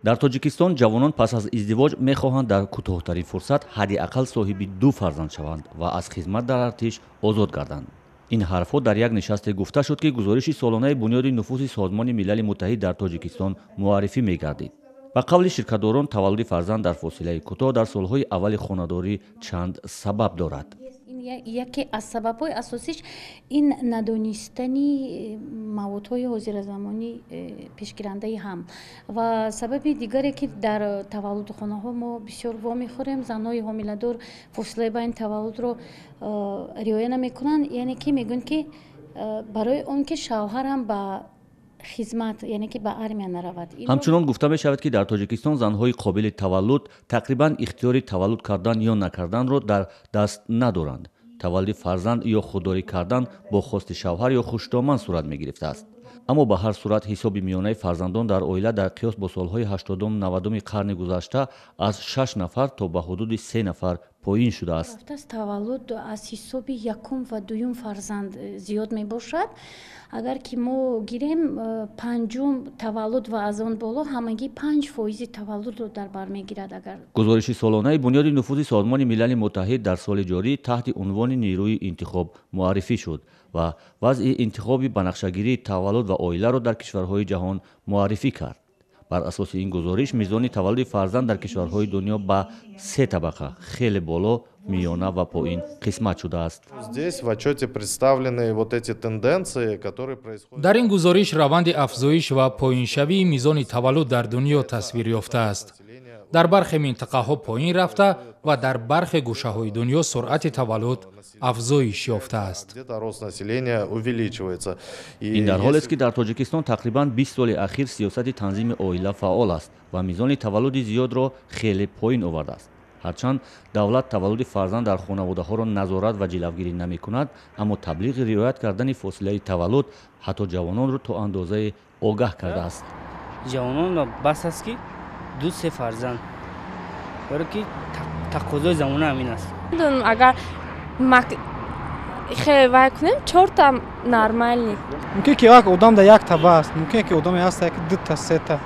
дар Тоҷикистон ҷавонон пас аз издивоҷ мехоҳанд дар кӯтоҳтарин фурсат ҳадди ақал соҳиби 2 фарзанд шаванд ва аз хидмат дар артиш озод гарданд. ин ҳарфҳо дар як нишасте гуфта шуд ки гузориши солонаи Бунёди нуфуси Созмони Милали Муттаҳид дар Тоҷикистон муаррифӣ мегардид. ба қавли ширкатдорон таваллуди фарзанд дар фосилаи кӯтоҳ дар солҳои аввали хонадорӣ чанд сабаб дорад. яке аз сабабҳои асосиш ин надонистани маводҳои ҳозиразамонӣ пешгирандаи ҳам ва сабаби дигаре ки дар таваллудхонаҳо мо бисёр вомехӯрем, занҳои ҳомиладор фосилаи байни таваллудро риоя намекунанд, яъне ки мегӯянд ки барои он ки шавҳарам ба хизмат, яъне ки ба армия наравад. ҳамчунон гуфта мешавад ки дар Тоҷикистон занҳои қобили таваллуд тақрибан ихтиёри таваллуд кардан ё накарданро дар даст надоранд. таваллуди фарзанд ё худдорӣ кардан бо хости шавҳар ё хушдоман сурат мегирифтааст. аммо ба ҳар сурат ҳисоби миёнаи фарзандон дар оила дар қиёс бо солҳои 80-90 қарни гузашта аз 6 нафар то ба ҳудуди 3 нафар поин шудааст. Таваллуд аз ҳисоби якум ва дуюм фарзанд зиёд мебошад. агар ки мо гирем панҷум таваллуд ва аз он боло ҳамагӣ 5% таваллудро дар бар мегирад. гузориши солонаи Бунёди нуфуси Созмони Милали Муттаҳид дар соли ҷорӣ таҳти унвони нерӯи интихоб муаррифӣ шуд ва вазъи интихоби банақшагирии таваллуд ва оиларо дар кишварҳои ҷаҳон муаррифӣ кард. бар асоси ин гузориш мизони таваллуди фарзанд дар кишварҳои дунё ба 3 табақа хеле боло, миёна ва поин қисмат шудааст. дар ин гузориш раванди афзоиш ва поиншавии мизони таваллуд дар дунё тасвир ёфтааст. дар бархе минтақаҳо поин рафта ва дар бархе гӯшаҳои дунё суръати таваллуд афзоиш ёфтааст. ин дар ҳолест ки дар Тоҷикистон тақрибан 20 соли ахир сиёсати танзими оила фаъол аст ва мизони таваллуди зиёдро хеле поин овардааст. ҳарчанд давлат таваллуди фарзанд дар хонаводаҳоро назорат ва ҷилавгирӣ намекунад, аммо таблиғи риоят кардани фосилаи таваллуд ҳатто ҷавононро то андозае огаҳ кардааст. ҷавононро бас аст ки 2-3 фарзанд, баро ки тақозои замона ҳамин аст. агар хевай кунем 4 та нормални. мумкин ки як одамда як таба аст, мумкин ки одаме аст ки 2 та 3 та.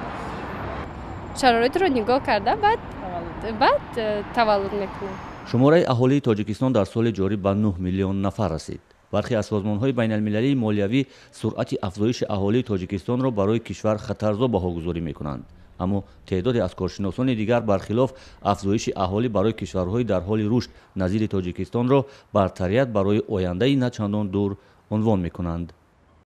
шароитро нигоҳ карда баъд таваллуд мекунем. шумораи аҳолии Тоҷикистон дар соли ҷорӣ ба 9 миллион нафар расид. бархе аз созмонҳои байналмилалии молиявӣ суръати афзоиши аҳолии Тоҷикистонро барои кишвар хатарзо баҳогузорӣ мекунанд. аммо теъдоде аз коршиносони дигар бархилоф афзоиши аҳолӣ барои кишварҳои дар ҳоли рушд назири Тоҷикистонро бартарият барои ояндаи начандон дур унвон мекунанд.